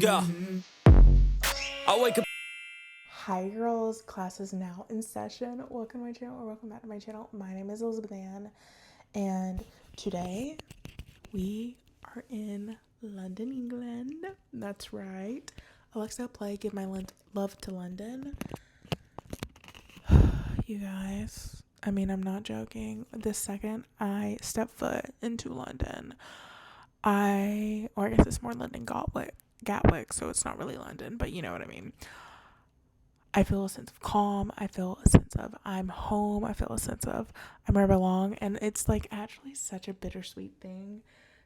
go. I wake up. Hi girls, class is now in session. Welcome to my channel, or welcome back to my channel. My name is Elizabeth Ann, and today we are in London, England. That's right. Alexa, play Give My Love to London. You guys, I mean, I'm not joking. The second I step foot into London, I guess it's more London Gatwick, so it's not really London, but you know what I mean. I feel a sense of calm. I feel a sense of I'm home. I feel a sense of I'm where I belong. And it's like actually such a bittersweet thing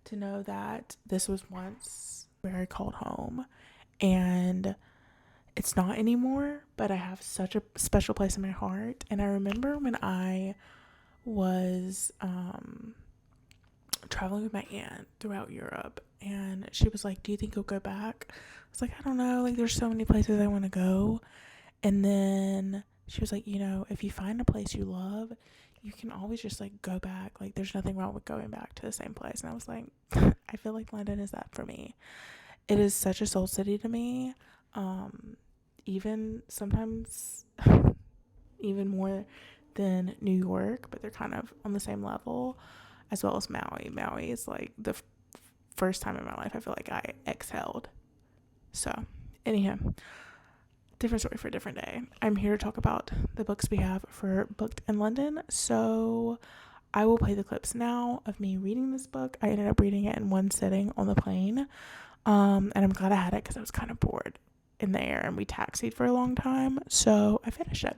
to know that this was once where I called home and it's not anymore, but I have such a special place in my heart. And I remember when I was traveling with my aunt throughout Europe, and she was like, do you think you'll go back? I was like, I don't know, like there's so many places I want to go. And then she was like, you know, if you find a place you love, you can always just like go back. Like there's nothing wrong with going back to the same place. And I was like, I feel like London is that for me. It is such a soul city to me. Even sometimes even more than New York, but they're kind of on the same level, as well as Maui. Maui is like the first time in my life I feel like I exhaled. So anyhow, different story for a different day. I'm here to talk about the books we have for Booked in London. So I will play the clips now of me reading this book. I ended up reading it in one sitting on the plane. And I'm glad I had it because I was kind of bored in the air and we taxied for a long time. So I finished it.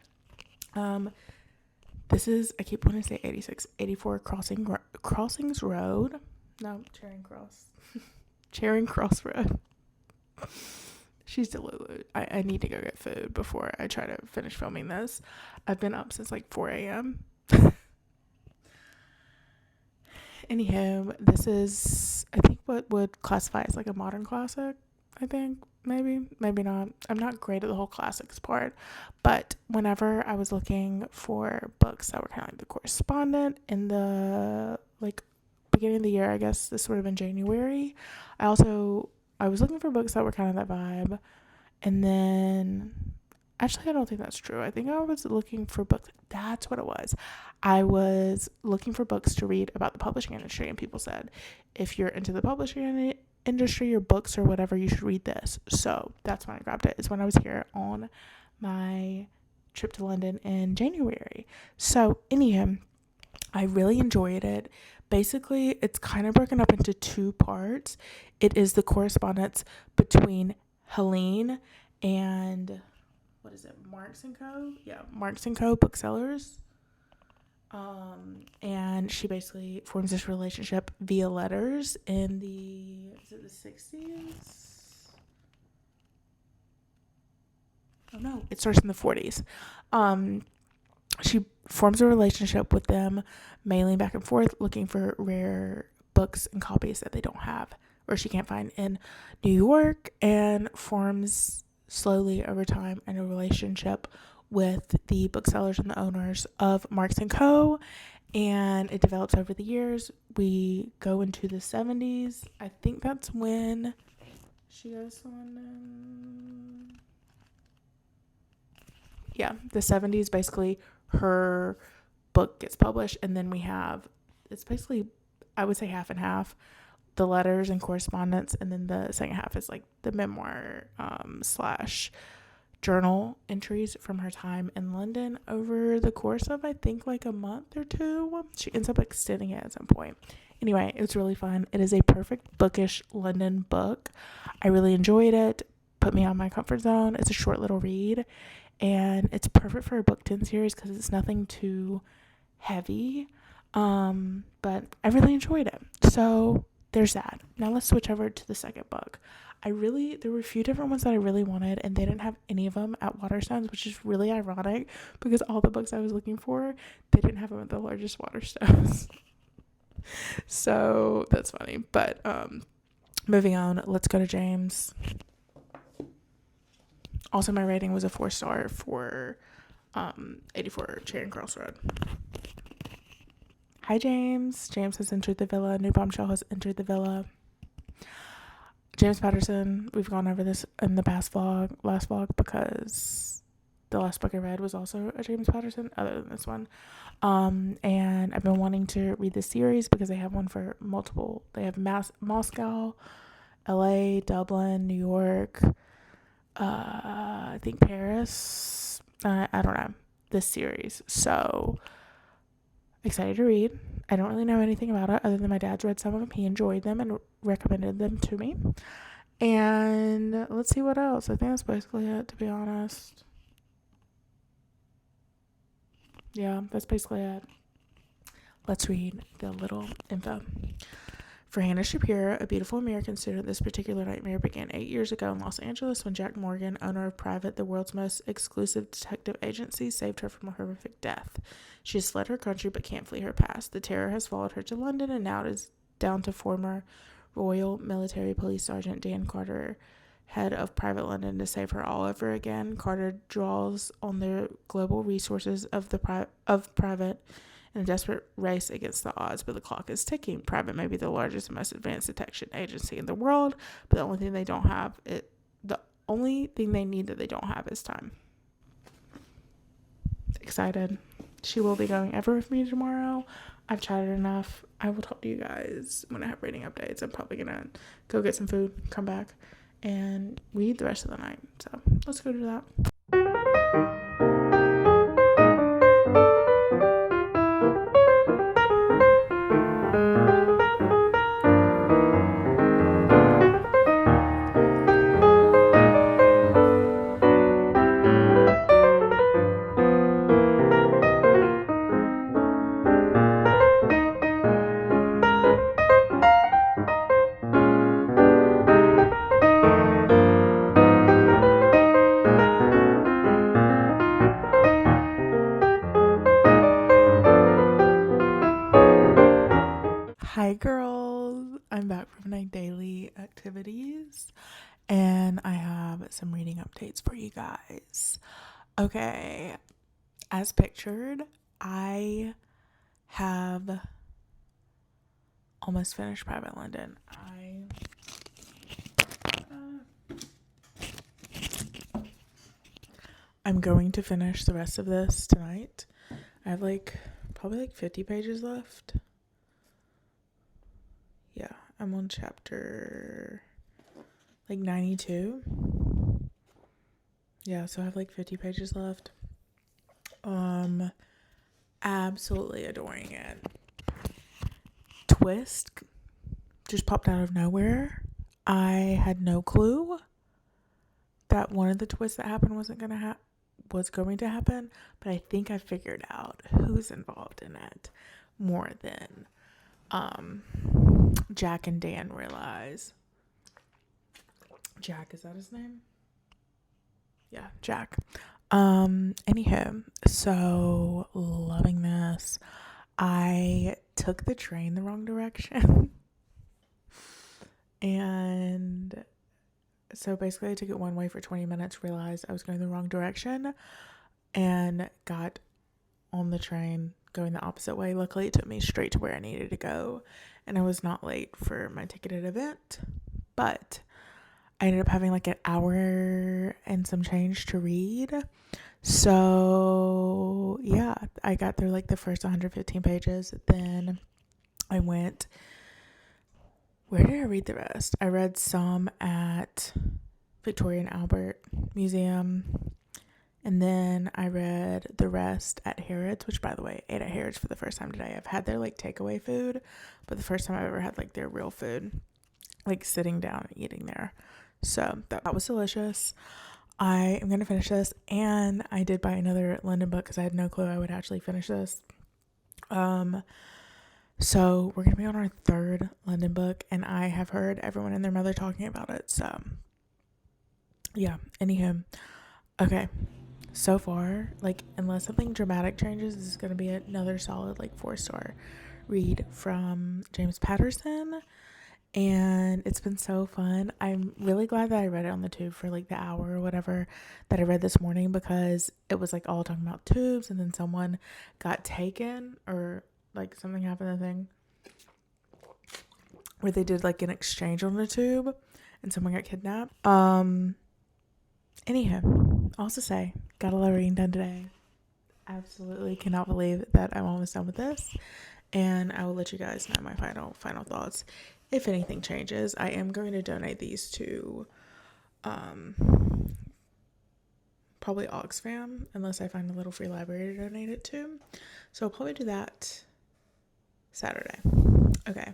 This is, I keep wanting to say 84 Crossings Road. No, Charing Cross Road. She's delulu. I need to go get food before I try to finish filming this. I've been up since like 4 a.m. Anyhow, this is, I think, what would classify as like a modern classic. I think maybe not. I'm not great at the whole classics part, but whenever I was looking for books that were kind of like the correspondent in the like beginning of the year, I guess this would have been January. I was looking for books that were kind of that vibe. And then, actually, I don't think that's true. I think I was looking for books. That's what it was. I was looking for books to read about the publishing industry. And people said, if you're into the publishing industry or books or whatever, you should read this. So that's when I grabbed it. It's when I was here on my trip to London in January. So anyhow, I really enjoyed it. Basically, it's kind of broken up into two parts. It is the correspondence between Helene and what is it, Marks and Co? Yeah, Marks and Co booksellers. And she basically forms this relationship via letters in the 60s? Oh no, it starts in the 40s. She forms a relationship with them, mailing back and forth, looking for rare books and copies that they don't have or she can't find in New York, and forms slowly over time in a relationship with the booksellers and the owners of Marks and Co. And it develops over the years. We go into the 70s. I think that's when she goes to London. Yeah, the 70s, basically her book gets published, and then we have, it's basically, I would say half and half, the letters and correspondence, and then the second half is like the memoir slash journal entries from her time in London over the course of, I think, like a month or two. She ends up extending it at some point. Anyway, it was really fun. It is a perfect bookish London book. I really enjoyed it. Put me out of my comfort zone. It's a short little read, and it's perfect for a book 10 series because it's nothing too heavy. But I really enjoyed it. So there's that. Now let's switch over to the second book. There were a few different ones that I really wanted, and they didn't have any of them at Waterstones, which is really ironic because all the books I was looking for, they didn't have them at the largest Waterstones. So that's funny. But moving on, let's go to James. Also, my rating was a 4-star for 84 Charing Cross Road. Hi, James. James has entered the villa. New bombshell has entered the villa. James Patterson, we've gone over this in the last vlog, because the last book I read was also a James Patterson, other than this one. And I've been wanting to read this series because they have one for multiple. They have Moscow, LA, Dublin, New York, I think Paris. I don't know, this series. So excited to read. I don't really know anything about it other than my dad's read some of them. He enjoyed them and recommended them to me. And let's see what else. I think that's basically it, to be honest. Yeah, that's basically it. Let's read the little info. For Hannah Shapiro, a beautiful American student, this particular nightmare began 8 years ago in Los Angeles when Jack Morgan, owner of Private, the world's most exclusive detective agency, saved her from a horrific death. She has fled her country but can't flee her past. The terror has followed her to London, and now it is down to former Royal Military Police Sergeant Dan Carter, head of Private London, to save her all over again. Carter draws on the global resources of Private in a desperate race against the odds, but the clock is ticking. Private may be the largest and most advanced detection agency in the world, but the only thing they need that they don't have is time. Excited. She will be going ever with me tomorrow. I've chatted enough. I will talk to you guys when I have reading updates. I'm probably gonna go get some food, come back, and read the rest of the night. So let's go do that. Hi girls, I'm back from my daily activities and I have some reading updates for you guys. Okay, as pictured, I have almost finished Private London. I'm going to finish the rest of this tonight. I have probably 50 pages left. Yeah, I'm on chapter 92. Yeah, so I have 50 pages left. Absolutely adoring it. Twist just popped out of nowhere. I had no clue that one of the twists that happened was going to happen, but I think I figured out who's involved in it more than Jack and Dan realize. Jack, is that his name? Yeah, Jack. Anywho, so loving this. I took the train the wrong direction. And so basically I took it one way for 20 minutes, realized I was going the wrong direction, and got on the train going the opposite way. Luckily, it took me straight to where I needed to go, and I was not late for my ticketed event, but I ended up having an hour and some change to read. So yeah, I got through the first 115 pages. Then I went, where did I read the rest? I read some at Victoria and Albert Museum, and then I read the rest at Harrods, which, by the way, ate at Harrods for the first time today. I've had their takeaway food, but the first time I've ever had their real food, sitting down and eating there. So that was delicious. I am going to finish this, and I did buy another London book because I had no clue I would actually finish this. So we're going to be on our third London book, and I have heard everyone and their mother talking about it. So yeah, anywho, okay. So far, unless something dramatic changes, this is going to be another solid 4-star read from James Patterson. And it's been so fun. I'm really glad that I read it on the tube for the hour or whatever that I read this morning, because it was all talking about tubes, and then someone got taken, or something happened, I think, where they did an exchange on the tube, and someone got kidnapped. Anyhow, also say, got a lot of reading done today. Absolutely cannot believe that I'm almost done with this, and I will let you guys know my final thoughts. If anything changes, I am going to donate these to probably Oxfam, unless I find a little free library to donate it to. So I'll probably do that Saturday. Okay.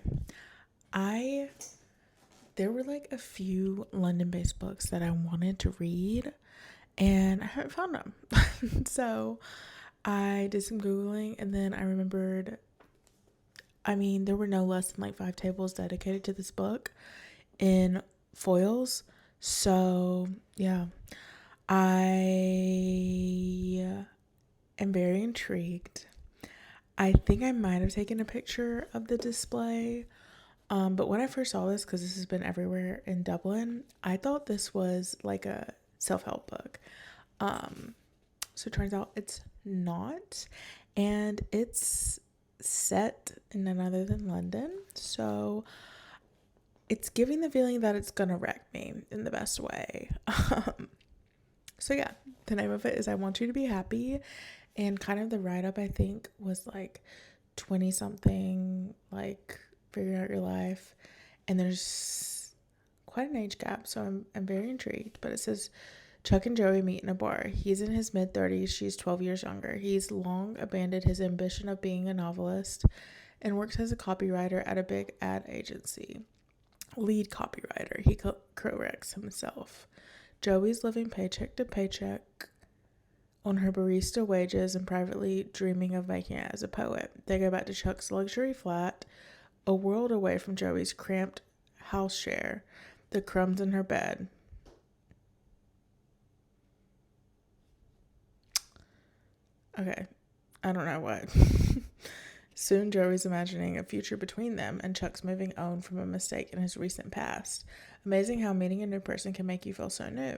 There were like a few London-based books that I wanted to read, and I haven't found them. So I did some Googling, and then I remembered, there were no less than like 5 tables dedicated to this book in foils. So yeah, I am very intrigued. I think I might have taken a picture of the display. But when I first saw this, because this has been everywhere in Dublin, I thought this was like a self-help book. So it turns out it's not. And it's set in none other than London. So it's giving the feeling that it's gonna wreck me in the best way. So yeah, the name of it is I Want You to Be Happy. And kind of the write-up, I think, was like 20-something, like figuring out your life, and there's quite an age gap, so I'm very intrigued. But it says Chuck and Joey meet in a bar. He's in his mid-30s, she's 12 years younger. He's long abandoned his ambition of being a novelist and works as a copywriter at a big ad agency. Lead copywriter, he corrects himself. Joey's living paycheck to paycheck on her barista wages and privately dreaming of making it as a poet. They go back to Chuck's luxury flat, a world away from Joey's cramped house share, the crumbs in her bed. Okay, I don't know what. Soon Joey's imagining a future between them, and Chuck's moving on from a mistake in his recent past. Amazing how meeting a new person can make you feel so new.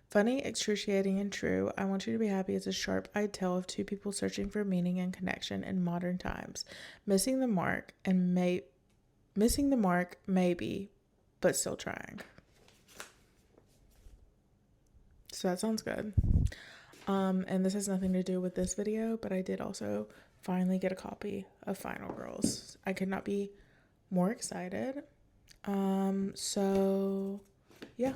Funny, excruciating, and true, I Want You to Be Happy is a sharp-eyed tale of 2 people searching for meaning and connection in modern times. Missing the mark, maybe, but still trying. So that sounds good. And this has nothing to do with this video, but I did also finally get a copy of Final Girls. I could not be more excited. So yeah.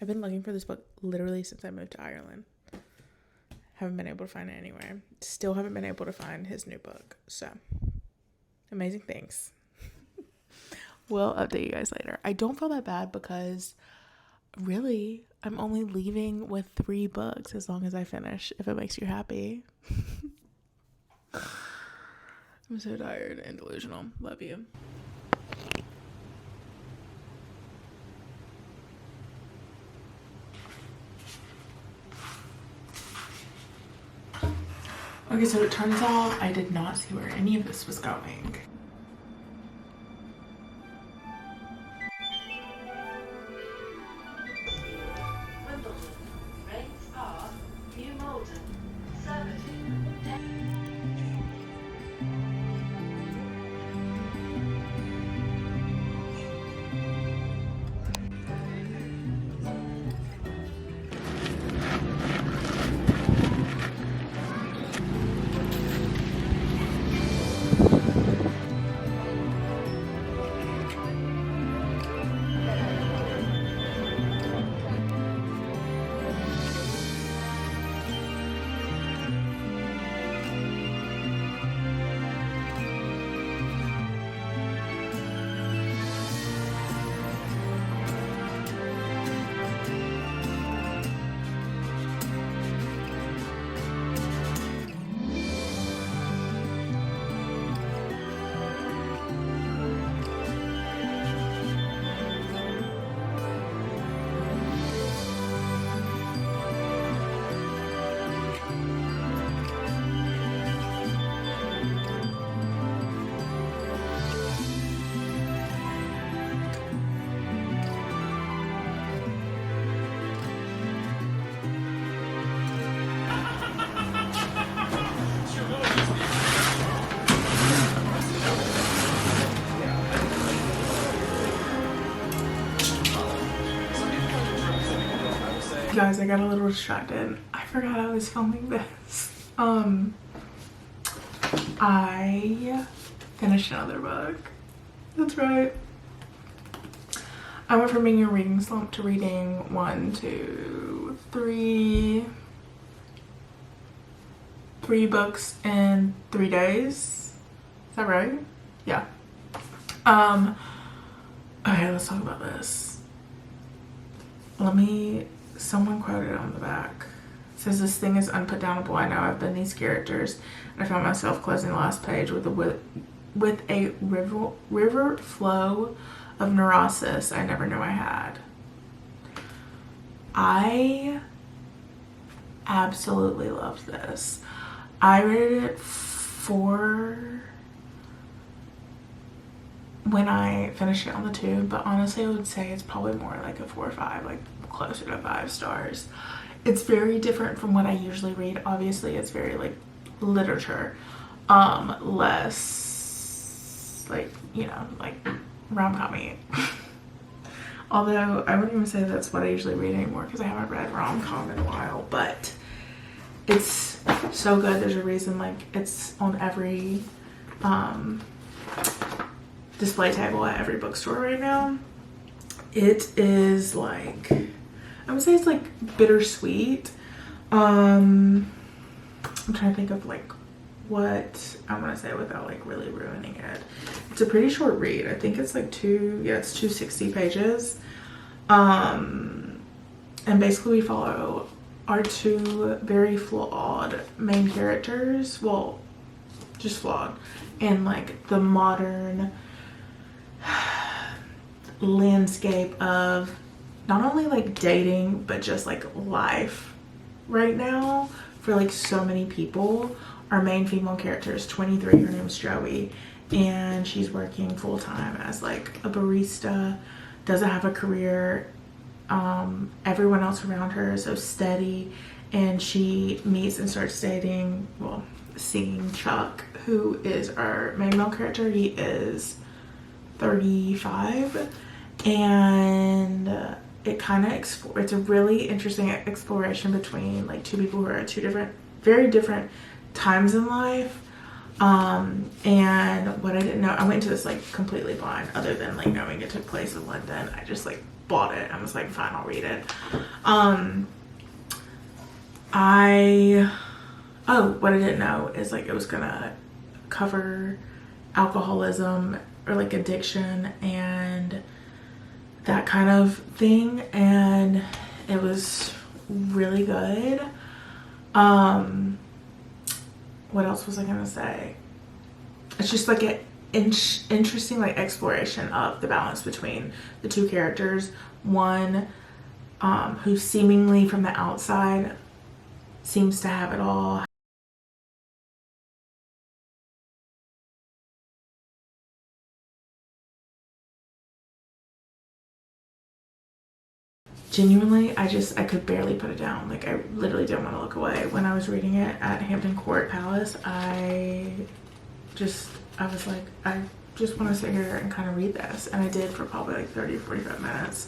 I've been looking for this book literally since I moved to Ireland. Haven't been able to find it anywhere. Still haven't been able to find his new book. So, amazing things. We'll update you guys later. I don't feel that bad because really, I'm only leaving with 3 books as long as I finish, if it makes you happy. I'm so tired and delusional. Love you. Okay, so it turns out I did not see where any of this was going. Guys, I got a little distracted. I forgot I was filming this. I finished another book. That's right. I went from being a reading slump to reading 1, 2, 3 books in 3 days. Is that right? Yeah. Okay, let's talk about this. Someone quoted on the back. It says, "This thing is unputdownable. I know I've been these characters. And I found myself closing the last page with a river flow of neurosis I never knew I had." I absolutely loved this. I rated it 4 when I finished it on the tube, but honestly I would say it's probably more like a 4 or 5, like closer to 5 stars. It's very different from what I usually read. Obviously it's very like literature, less like, you know, like rom-com-y. Although I wouldn't even say that's what I usually read anymore because I haven't read rom-com in a while, but it's so good. There's a reason like it's on every display table at every bookstore right now. It is like, I would say it's like bittersweet. I'm trying to think of like what I want to say without like really ruining it. It's a pretty short read. I think it's like it's 260 pages. And basically we follow our 2 very flawed main characters. Well, just flawed in like the modern landscape of not only like dating but just like life right now for like so many people. Our main female character is 23. Her name is Joey, and she's working full-time as like a barista, doesn't have a career. Everyone else around her is so steady, and she meets and starts dating, well, seeing Chuck, who is our main male character. He is 35, and it kind of it's a really interesting exploration between like 2 people who are at 2 very different times in life. And what I didn't know, I went into this like completely blind, other than like knowing it took place in London. I just like bought it. I was like, fine, I'll read it. What I didn't know is like it was gonna cover alcoholism or like addiction and that kind of thing, and it was really good. What else was I gonna say? It's just like an interesting like exploration of the balance between the 2 characters. One who seemingly from the outside seems to have it all. Genuinely, I could barely put it down. Like I literally didn't want to look away. When I was reading it at Hampton Court Palace, I was like, I just want to sit here and kind of read this. And I did for probably like 30 or 45 minutes.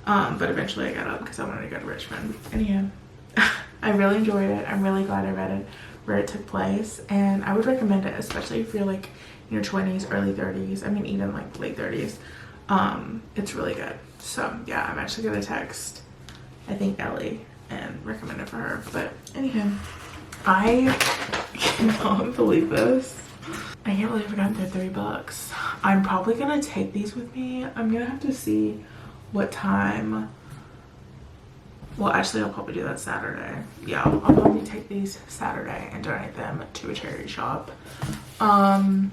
But eventually I got up because I wanted to go to Richmond. Anyhow, I really enjoyed it. I'm really glad I read it where it took place. And I would recommend it, especially if you're like in your 20s, early 30s. I mean, even like late 30s. It's really good. So yeah, I'm actually gonna text, I think, Ellie and recommend it for her. But anyhow, I cannot believe this. I can't believe I got through 3 books. I'm probably gonna take these with me. I'm gonna have to see what time. Well, actually, I'll probably do that Saturday. Yeah, I'll probably take these Saturday and donate them to a charity shop. Wow,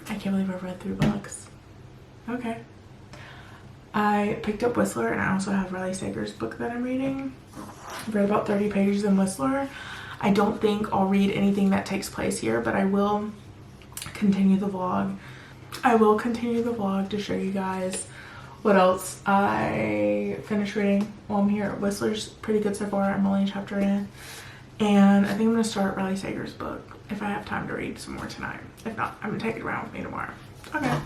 I can't believe I've read 3 books. Okay. I picked up Whistler, and I also have Riley Sager's book that I'm reading. I've read about 30 pages in Whistler. I don't think I'll read anything that takes place here, but I will continue the vlog. I will continue the vlog to show you guys what else I finished reading while I'm here. Whistler's pretty good so far. I'm only a chapter in. And I think I'm going to start Riley Sager's book if I have time to read some more tonight. If not, I'm going to take it around with me tomorrow. Okay.